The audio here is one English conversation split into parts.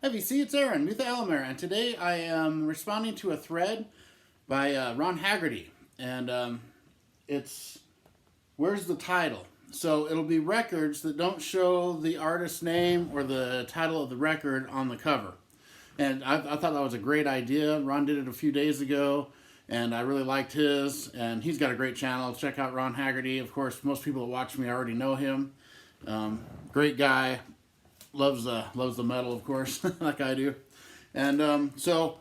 VC, it's Aaron, Mutha Elmer, and today I am responding to a thread by Ron Haggerty, and it's Where's the Title? So it'll be records that don't show the artist's name or the title of the record on the cover. And I thought that was a great idea. Ron did it a few days ago, and I really liked his, and he's got a great channel. Check out Ron Haggerty. Of course, most people that watch me already know him. Great guy. Loves the metal, of course, like I do. And so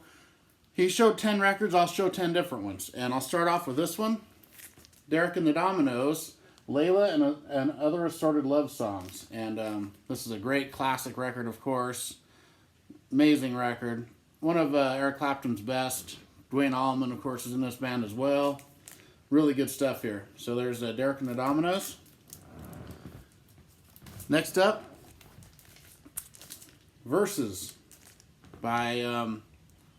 he showed 10 records. I'll show 10 different ones. And I'll start off with this one, Derek and the Dominoes, Layla and Other Assorted Love Songs. And this is a great classic record, of course. Amazing record. One of Eric Clapton's best. Dwayne Allman, of course, is in this band as well. Really good stuff here. So there's Derek and the Dominoes. Next up, Verses by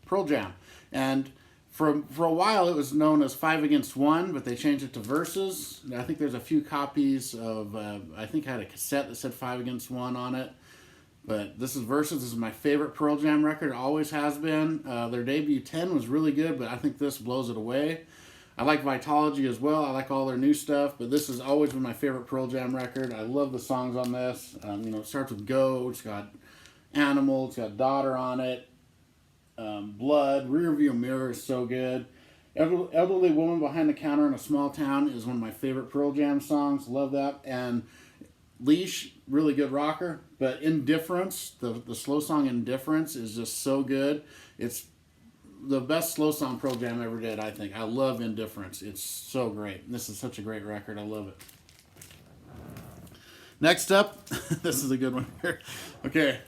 Pearl Jam. And for a while it was known as 5 Against 1, but they changed it to Verses. I think there's a few copies of, I think I had a cassette that said 5 Against 1 on it. But this is Verses. This is my favorite Pearl Jam record. It always has been. Their debut 10 was really good, but I think this blows it away. I like Vitology as well. I like all their new stuff, but this has always been my favorite Pearl Jam record. I love the songs on this. It starts with Go. It's got Animal, it's got Daughter on it, Blood, Rearview Mirror is so good. Elderly Woman Behind the Counter in a Small Town is one of my favorite Pearl Jam songs. Love that. And Leash, really good rocker. But Indifference, the slow song Indifference is just so good. It's the best slow song Pearl Jam ever did, I think. I love Indifference. It's so great. This is such a great record. I love it. Next up, this is a good one here. Okay.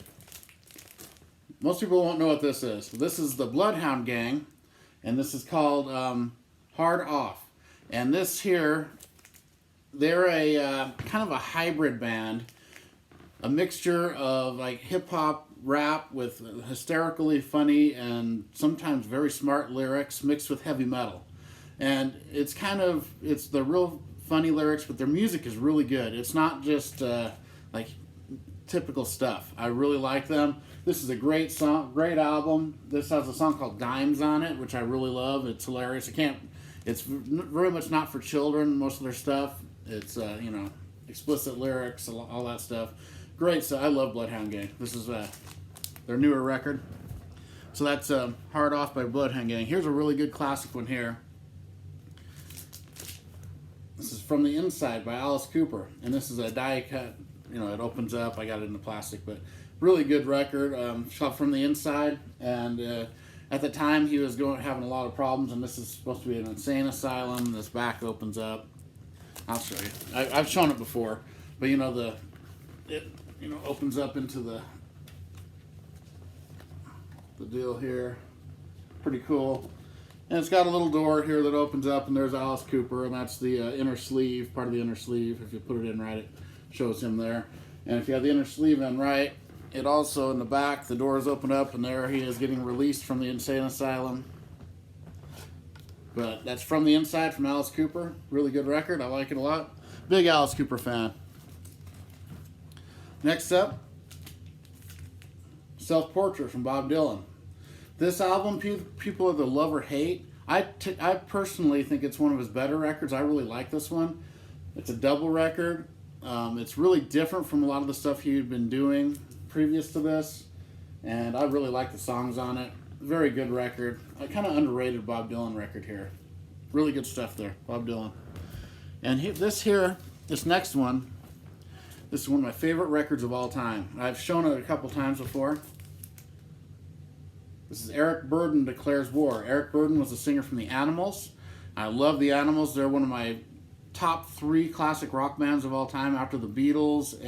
Most people won't know what this is. This is the Bloodhound Gang, and this is called Hard Off. And this here, they're a kind of a hybrid band, a mixture of like hip-hop rap with hysterically funny and sometimes very smart lyrics mixed with heavy metal. And it's the real funny lyrics, but their music is really good. It's not just like typical stuff. I really like them. This is a great song, great album. This has a song called Dimes on it, which I really love. It's hilarious. It's very much not for children, most of their stuff. It's, explicit lyrics, all that stuff. Great, so I love Bloodhound Gang. This is their newer record. So that's Hard Off by Bloodhound Gang. Here's a really good classic one here. This is From the Inside by Alice Cooper. And this is a die cut. It opens up. I got it in the plastic, but really good record. Shot From the Inside, and at the time he was having a lot of problems, and this is supposed to be an insane asylum. This back opens up. I'll show you. I've shown it before, but it opens up into the deal here. Pretty cool. And it's got a little door here that opens up, and there's Alice Cooper, and that's the inner sleeve, part of the inner sleeve. If you put it in right, it shows him there. And if you have the inner sleeve in right, it also, in the back, the doors open up, and there he is getting released from the insane asylum. But that's From the Inside from Alice Cooper. Really good record. I like it a lot. Big Alice Cooper fan. Next up, Self-Portrait from Bob Dylan. This album, people either love or hate. I personally think it's one of his better records. I really like this one. It's a double record. It's really different from a lot of the stuff he'd been doing previous to this, and I really like the songs on it. Very good record. I kind of underrated Bob Dylan record here. Really good stuff there, Bob Dylan. And this next one, this is one of my favorite records of all time. I've shown it a couple times before. This is Eric Burdon Declares War. Eric Burdon was a singer from the Animals. I love the Animals. They're one of my top 3 classic rock bands of all time, after the Beatles,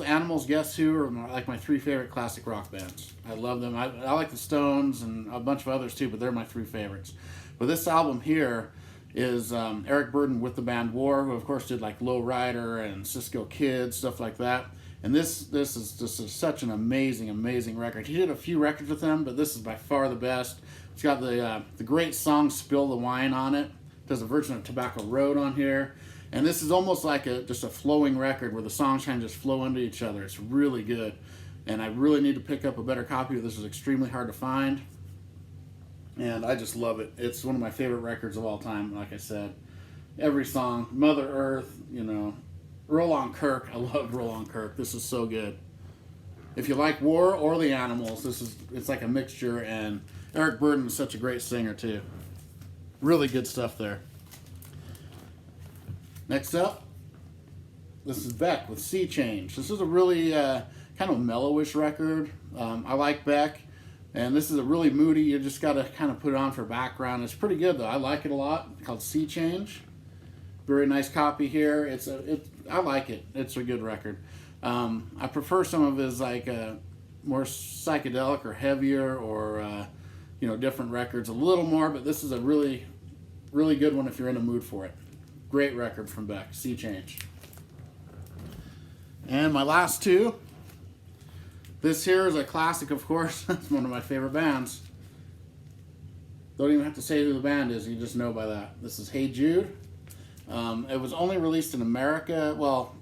Animals, Guess Who are like my 3 favorite classic rock bands. I love them. I like the Stones and a bunch of others too, but they're my 3 favorites. But this album here is Eric Burdon with the band War, who of course did like Low Rider and Cisco Kid, stuff like that. And this is just such an amazing record. He did a few records with them, but this is by far the best. It's got the great song Spill the Wine on it. There's a version of Tobacco Road on here. And this is almost like just a flowing record where the songs kind of just flow into each other. It's really good. and I really need to pick up a better copy. This is extremely hard to find, and I just love it. It's one of my favorite records of all time. Like I said, every song, Mother Earth, you know, Roll on Kirk. I love Roll on Kirk. This is so good. If you like War or the Animals, it's like a mixture, and Eric Burdon is such a great singer too. Really good stuff there. Next up, this is Beck with Sea Change. This is a really kind of mellowish record. I like Beck, and this is a really moody. You just got to kind of put it on for background. It's pretty good though. I like it a lot. It's called Sea Change. Very nice copy here. I like it. It's a good record. I prefer some of his like more psychedelic or heavier or you know, different records a little more, but this is a really, really good one if you're in a mood for it. Great record from Beck, Sea Change. And my last two. This here is a classic, of course. It's one of my favorite bands. Don't even have to say who the band is, you just know by that. This is Hey Jude. It was only released in America. Well,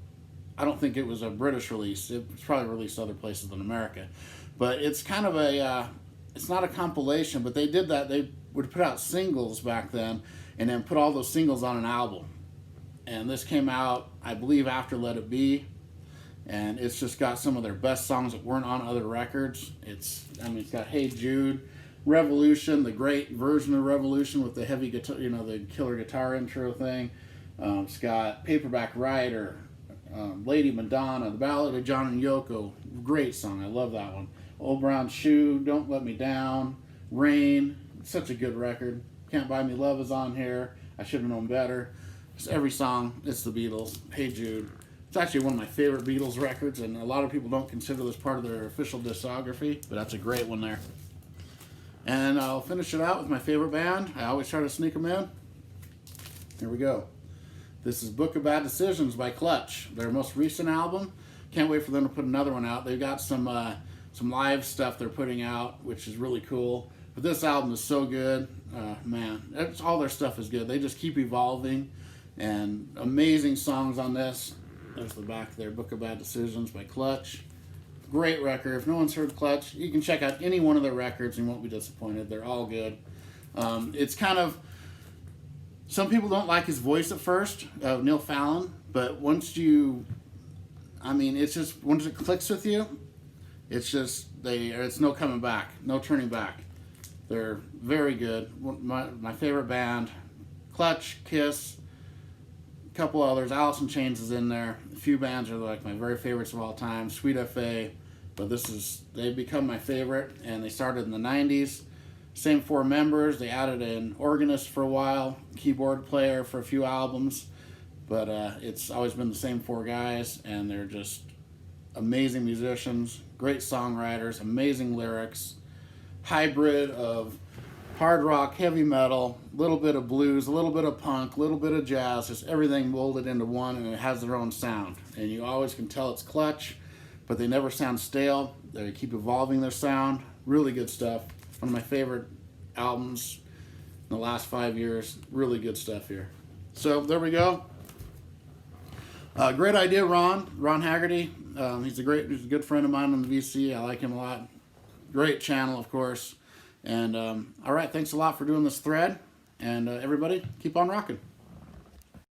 I don't think it was a British release. It was probably released other places than America. But it's kind of a, it's not a compilation, but they did that. They would put out singles back then and then put all those singles on an album. And this came out, I believe, after Let It Be. And it's just got some of their best songs that weren't on other records. It's got Hey Jude, Revolution, the great version of Revolution with the heavy guitar, you know, the killer guitar intro thing. It's got Paperback Writer, Lady Madonna, The Ballad of John and Yoko, great song, I love that one. Old Brown Shoe, Don't Let Me Down, Rain, such a good record. Can't Buy Me Love is on here, I Should Have Known Better. Just every song, it's the Beatles. Hey Jude. It's actually one of my favorite Beatles records, and a lot of people don't consider this part of their official discography, but that's a great one there. And I'll finish it out with my favorite band. I always try to sneak them in. Here we go. This is Book of Bad Decisions by Clutch, their most recent album. Can't wait for them to put another one out. They've got some live stuff they're putting out, which is really cool. But this album is so good. Man, all their stuff is good. They just keep evolving, and amazing songs on this. There's the back there, Book of Bad Decisions by Clutch. Great record. If no one's heard Clutch, you can check out any one of their records and you won't be disappointed. They're all good. It's kind of, some people don't like his voice at first, Neil Fallon, but once you, it's just, once it clicks with you, it's just, it's no coming back, no turning back. They're very good. My favorite band, Clutch, Kiss, a couple others. Alice in Chains is in there. A few bands are like my very favorites of all time. Sweet F.A., but they've become my favorite, and they started in the 90s. Same four members. They added an organist for a while, keyboard player for a few albums, but it's always been the same four guys, and they're just amazing musicians, great songwriters, amazing lyrics, hybrid of hard rock, heavy metal, a little bit of blues, a little bit of punk, a little bit of jazz, just everything molded into one, and it has their own sound. And you always can tell it's Clutch, but they never sound stale. They keep evolving their sound. Really good stuff. One of my favorite albums in the last 5 years. Really good stuff here. So there we go. Great idea, Ron Haggerty. He's a good friend of mine on the VC. I like him a lot. Great channel, of course. And all right, thanks a lot for doing this thread. And everybody, keep on rocking.